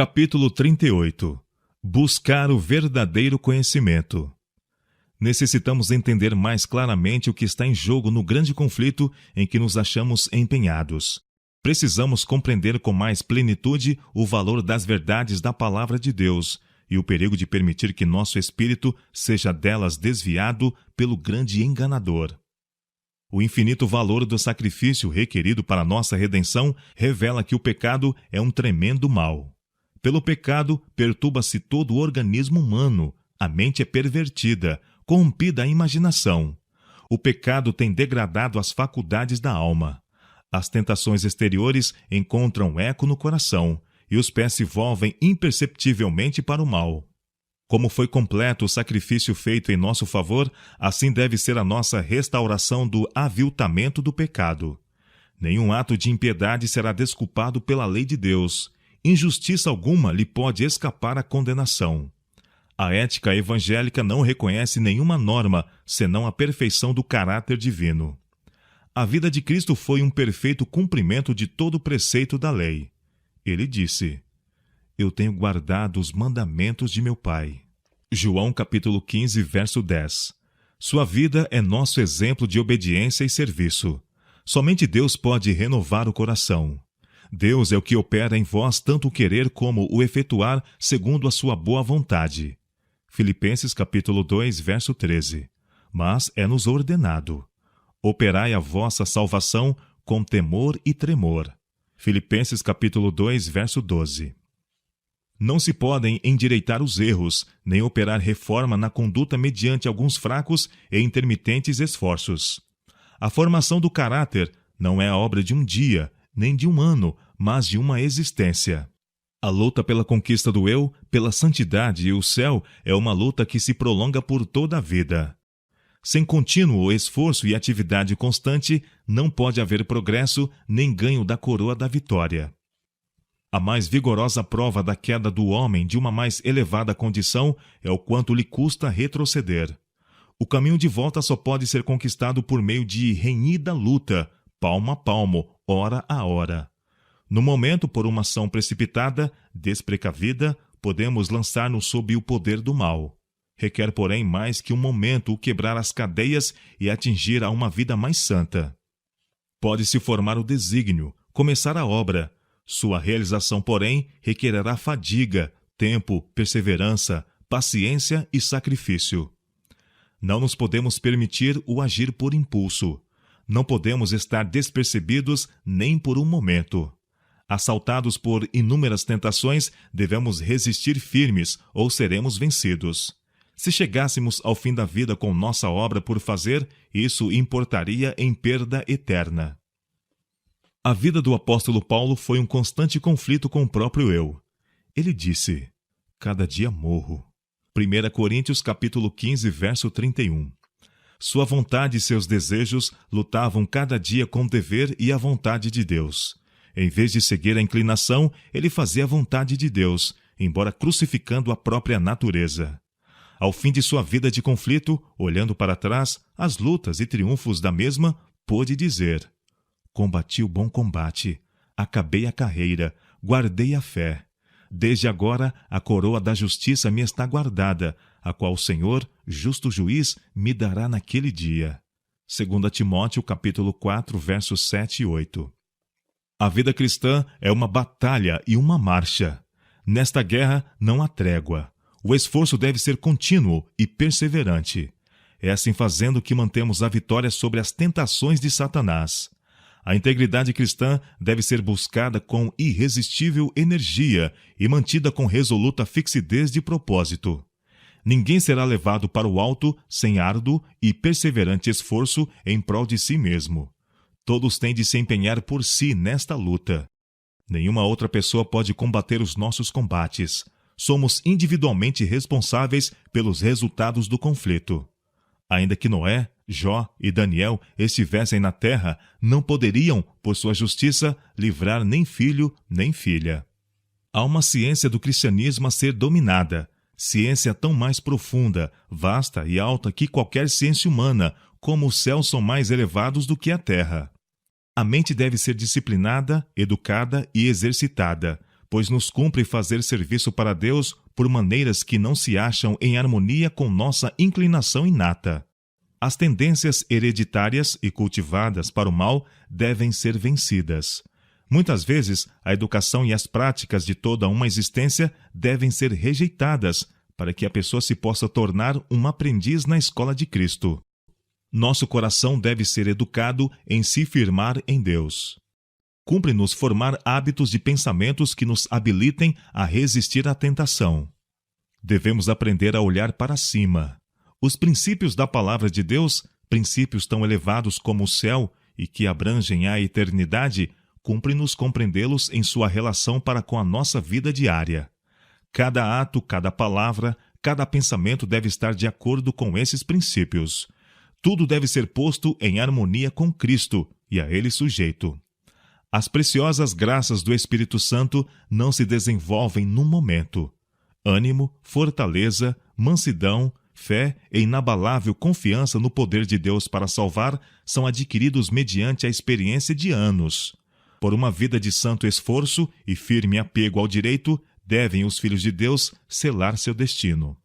Capítulo 38. Buscar o verdadeiro conhecimento. Necessitamos entender mais claramente o que está em jogo no grande conflito em que nos achamos empenhados. Precisamos compreender com mais plenitude o valor das verdades da Palavra de Deus e o perigo de permitir que nosso espírito seja delas desviado pelo grande enganador. O infinito valor do sacrifício requerido para nossa redenção revela que o pecado é um tremendo mal. Pelo pecado, perturba-se todo o organismo humano, a mente é pervertida, corrompida a imaginação. O pecado tem degradado as faculdades da alma. As tentações exteriores encontram eco no coração, e os pés se volvem imperceptivelmente para o mal. Como foi completo o sacrifício feito em nosso favor, assim deve ser a nossa restauração do aviltamento do pecado. Nenhum ato de impiedade será desculpado pela lei de Deus. Injustiça alguma lhe pode escapar à condenação. A ética evangélica não reconhece nenhuma norma, senão a perfeição do caráter divino. A vida de Cristo foi um perfeito cumprimento de todo o preceito da lei. Ele disse: Eu tenho guardado os mandamentos de meu Pai. João capítulo 15, verso 10. Sua vida é nosso exemplo de obediência e serviço. Somente Deus pode renovar o coração. Deus é o que opera em vós tanto o querer como o efetuar segundo a sua boa vontade. Filipenses capítulo 2, verso 13. Mas é-nos ordenado: operai a vossa salvação com temor e tremor. Filipenses capítulo 2, verso 12. Não se podem endireitar os erros, nem operar reforma na conduta mediante alguns fracos e intermitentes esforços. A formação do caráter não é a obra de um dia, nem de um ano, mas de uma existência. A luta pela conquista do eu, pela santidade e o céu é uma luta que se prolonga por toda a vida. Sem contínuo esforço e atividade constante, não pode haver progresso nem ganho da coroa da vitória. A mais vigorosa prova da queda do homem de uma mais elevada condição é o quanto lhe custa retroceder. O caminho de volta só pode ser conquistado por meio de renhida luta, palmo a palmo, hora a hora. No momento, por uma ação precipitada, desprecavida, podemos lançar-nos sob o poder do mal. Requer, porém, mais que um momento o quebrar as cadeias e atingir a uma vida mais santa. Pode-se formar o desígnio, começar a obra. Sua realização, porém, requererá fadiga, tempo, perseverança, paciência e sacrifício. Não nos podemos permitir o agir por impulso. Não podemos estar despercebidos nem por um momento. Assaltados por inúmeras tentações, devemos resistir firmes ou seremos vencidos. Se chegássemos ao fim da vida com nossa obra por fazer, isso importaria em perda eterna. A vida do apóstolo Paulo foi um constante conflito com o próprio eu. Ele disse: cada dia morro. 1 Coríntios capítulo 15, verso 31. Sua vontade e seus desejos lutavam cada dia com o dever e a vontade de Deus. Em vez de seguir a inclinação, ele fazia a vontade de Deus, embora crucificando a própria natureza. Ao fim de sua vida de conflito, olhando para trás, as lutas e triunfos da mesma, pôde dizer: combati o bom combate, acabei a carreira, guardei a fé. Desde agora a coroa da justiça me está guardada, a qual o Senhor, justo juiz, me dará naquele dia. 2 Timóteo capítulo 4, versos 7 e 8. A vida cristã é uma batalha e uma marcha. Nesta guerra não há trégua. O esforço deve ser contínuo e perseverante. É assim fazendo que mantemos a vitória sobre as tentações de Satanás. A integridade cristã deve ser buscada com irresistível energia e mantida com resoluta fixidez de propósito. Ninguém será levado para o alto sem árduo e perseverante esforço em prol de si mesmo. Todos têm de se empenhar por si nesta luta. Nenhuma outra pessoa pode combater os nossos combates. Somos individualmente responsáveis pelos resultados do conflito. Ainda que Noé, Jó e Daniel estivessem na terra, não poderiam, por sua justiça, livrar nem filho nem filha. Há uma ciência do cristianismo a ser dominada, ciência tão mais profunda, vasta e alta que qualquer ciência humana, como os céus são mais elevados do que a terra. A mente deve ser disciplinada, educada e exercitada, pois nos cumpre fazer serviço para Deus por maneiras que não se acham em harmonia com nossa inclinação inata. As tendências hereditárias e cultivadas para o mal devem ser vencidas. Muitas vezes, a educação e as práticas de toda uma existência devem ser rejeitadas para que a pessoa se possa tornar um aprendiz na escola de Cristo. Nosso coração deve ser educado em se firmar em Deus. Cumpre-nos formar hábitos de pensamentos que nos habilitem a resistir à tentação. Devemos aprender a olhar para cima. Os princípios da palavra de Deus, princípios tão elevados como o céu e que abrangem a eternidade, cumpre-nos compreendê-los em sua relação para com a nossa vida diária. Cada ato, cada palavra, cada pensamento deve estar de acordo com esses princípios. Tudo deve ser posto em harmonia com Cristo e a Ele sujeito. As preciosas graças do Espírito Santo não se desenvolvem num momento. Ânimo, fortaleza, mansidão, fé e inabalável confiança no poder de Deus para salvar são adquiridos mediante a experiência de anos. Por uma vida de santo esforço e firme apego ao direito, devem os filhos de Deus selar seu destino.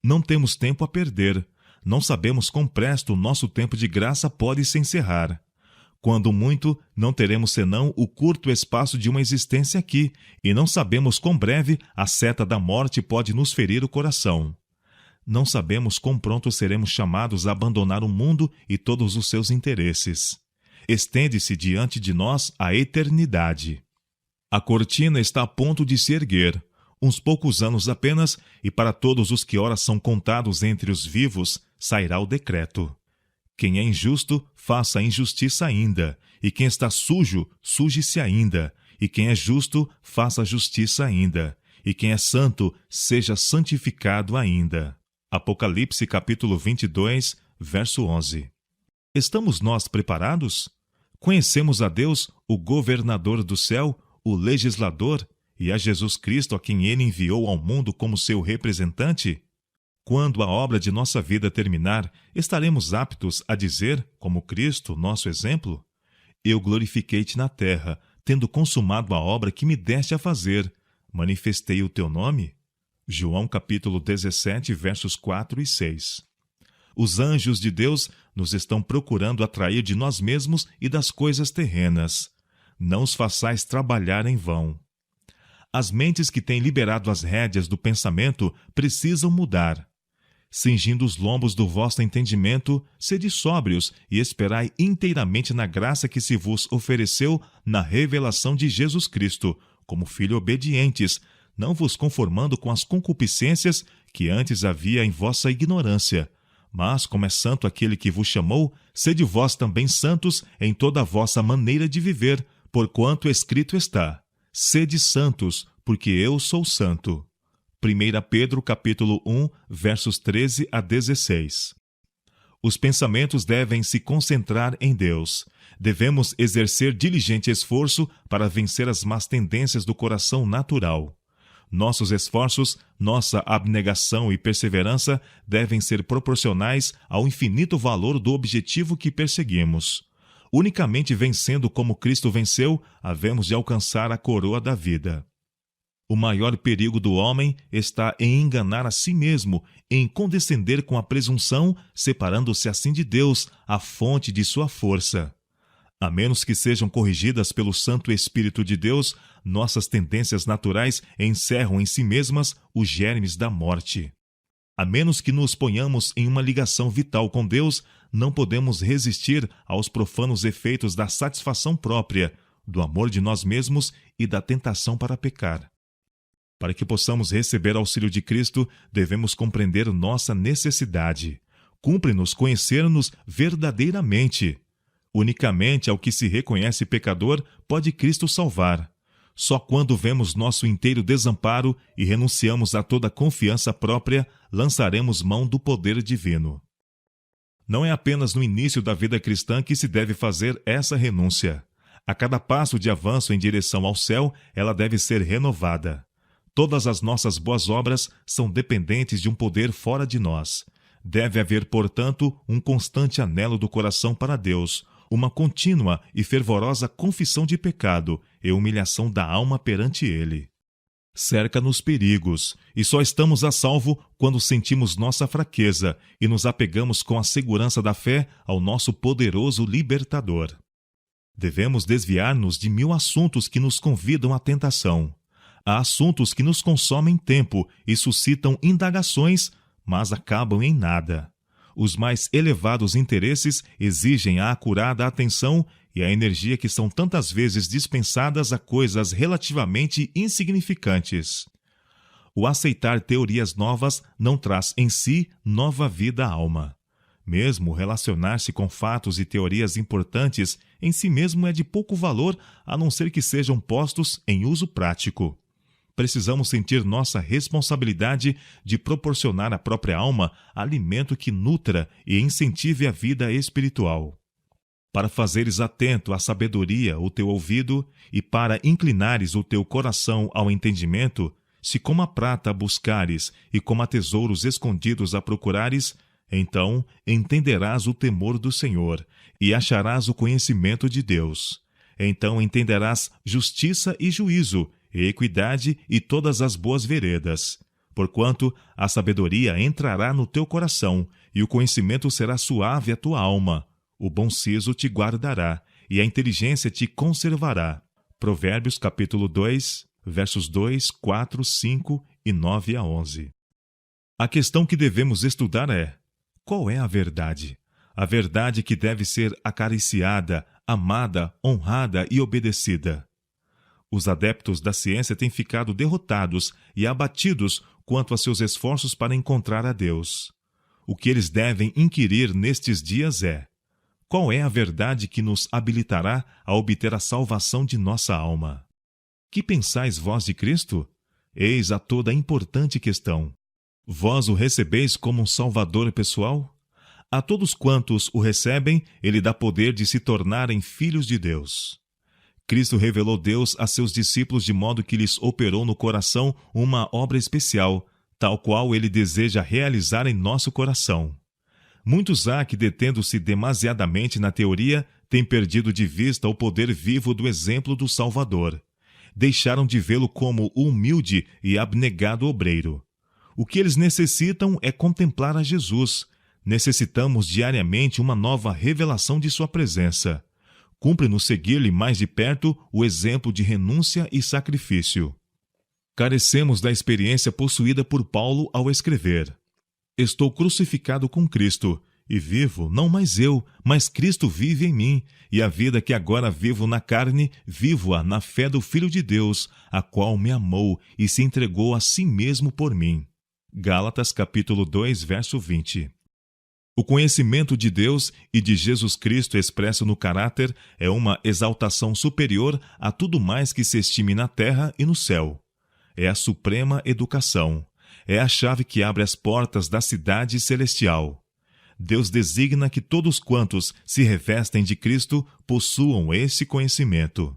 Não temos tempo a perder. Não sabemos quão presto o nosso tempo de graça pode se encerrar. Quando muito, não teremos senão o curto espaço de uma existência aqui, e não sabemos quão breve a seta da morte pode nos ferir o coração. Não sabemos quão pronto seremos chamados a abandonar o mundo e todos os seus interesses. Estende-se diante de nós a eternidade. A cortina está a ponto de se erguer, uns poucos anos apenas, e para todos os que ora são contados entre os vivos, sairá o decreto. Quem é injusto, faça a injustiça ainda, e quem está sujo, suje-se ainda, e quem é justo, faça a justiça ainda, e quem é santo, seja santificado ainda. Apocalipse capítulo 22, verso 11. Estamos nós preparados? Conhecemos a Deus, o governador do céu, o legislador, e a Jesus Cristo a quem Ele enviou ao mundo como seu representante? Quando a obra de nossa vida terminar, estaremos aptos a dizer, como Cristo, nosso exemplo: Eu glorifiquei-te na terra, tendo consumado a obra que me deste a fazer. Manifestei o teu nome? João capítulo 17, versos 4 e 6. Os anjos de Deus nos estão procurando atrair de nós mesmos e das coisas terrenas. Não os façais trabalhar em vão. As mentes que têm liberado as rédeas do pensamento precisam mudar. Cingindo os lombos do vosso entendimento, sede sóbrios e esperai inteiramente na graça que se vos ofereceu na revelação de Jesus Cristo, como filhos obedientes, não vos conformando com as concupiscências que antes havia em vossa ignorância. Mas, como é santo aquele que vos chamou, sede vós também santos em toda a vossa maneira de viver, porquanto escrito está: Sede santos, porque eu sou santo. 1 Pedro capítulo 1, versos 13 a 16. Os pensamentos devem se concentrar em Deus. Devemos exercer diligente esforço para vencer as más tendências do coração natural. Nossos esforços, nossa abnegação e perseverança devem ser proporcionais ao infinito valor do objetivo que perseguimos. Unicamente vencendo como Cristo venceu, havemos de alcançar a coroa da vida. O maior perigo do homem está em enganar a si mesmo, em condescender com a presunção, separando-se assim de Deus, a fonte de sua força. A menos que sejam corrigidas pelo Santo Espírito de Deus, nossas tendências naturais encerram em si mesmas os germes da morte. A menos que nos ponhamos em uma ligação vital com Deus, não podemos resistir aos profanos efeitos da satisfação própria, do amor de nós mesmos e da tentação para pecar. Para que possamos receber auxílio de Cristo, devemos compreender nossa necessidade. Cumpre-nos conhecer-nos verdadeiramente. Unicamente ao que se reconhece pecador pode Cristo salvar. Só quando vemos nosso inteiro desamparo e renunciamos a toda confiança própria, lançaremos mão do poder divino. Não é apenas no início da vida cristã que se deve fazer essa renúncia. A cada passo de avanço em direção ao céu, ela deve ser renovada. Todas as nossas boas obras são dependentes de um poder fora de nós. Deve haver, portanto, um constante anelo do coração para Deus, uma contínua e fervorosa confissão de pecado e humilhação da alma perante Ele. Cerca-nos perigos, e só estamos a salvo quando sentimos nossa fraqueza e nos apegamos com a segurança da fé ao nosso poderoso libertador. Devemos desviar-nos de 1000 assuntos que nos convidam à tentação. Há assuntos que nos consomem tempo e suscitam indagações, mas acabam em nada. Os mais elevados interesses exigem a acurada atenção e a energia que são tantas vezes dispensadas a coisas relativamente insignificantes. O aceitar teorias novas não traz em si nova vida à alma. Mesmo relacionar-se com fatos e teorias importantes em si mesmo é de pouco valor, a não ser que sejam postos em uso prático. Precisamos sentir nossa responsabilidade de proporcionar à própria alma alimento que nutra e incentive a vida espiritual. Para fazeres atento à sabedoria o teu ouvido e para inclinares o teu coração ao entendimento, se como a prata a buscares e como a tesouros escondidos a procurares, então entenderás o temor do Senhor e acharás o conhecimento de Deus. Então entenderás justiça e juízo, e equidade e todas as boas veredas. Porquanto a sabedoria entrará no teu coração, e o conhecimento será suave à tua alma. O bom siso te guardará, e a inteligência te conservará. Provérbios capítulo 2, versos 2, 4, 5 e 9 a 11. A questão que devemos estudar é: qual é a verdade? A verdade que deve ser acariciada, amada, honrada e obedecida. Os adeptos da ciência têm ficado derrotados e abatidos quanto a seus esforços para encontrar a Deus. O que eles devem inquirir nestes dias é: qual é a verdade que nos habilitará a obter a salvação de nossa alma? Que pensais vós de Cristo? Eis a toda a importante questão. Vós o recebeis como um Salvador pessoal? A todos quantos o recebem, ele dá poder de se tornarem filhos de Deus. Cristo revelou Deus a seus discípulos de modo que lhes operou no coração uma obra especial, tal qual ele deseja realizar em nosso coração. Muitos há que, detendo-se demasiadamente na teoria, têm perdido de vista o poder vivo do exemplo do Salvador. Deixaram de vê-lo como o humilde e abnegado obreiro. O que eles necessitam é contemplar a Jesus. Necessitamos diariamente uma nova revelação de sua presença. Cumpre-nos seguir-lhe mais de perto o exemplo de renúncia e sacrifício. Carecemos da experiência possuída por Paulo ao escrever: Estou crucificado com Cristo, e vivo, não mais eu, mas Cristo vive em mim, e a vida que agora vivo na carne, vivo-a na fé do Filho de Deus, a qual me amou e se entregou a si mesmo por mim. Gálatas capítulo 2, verso 20. O conhecimento de Deus e de Jesus Cristo expresso no caráter é uma exaltação superior a tudo mais que se estime na terra e no céu. É a suprema educação. É a chave que abre as portas da cidade celestial. Deus designa que todos quantos se revestem de Cristo possuam esse conhecimento.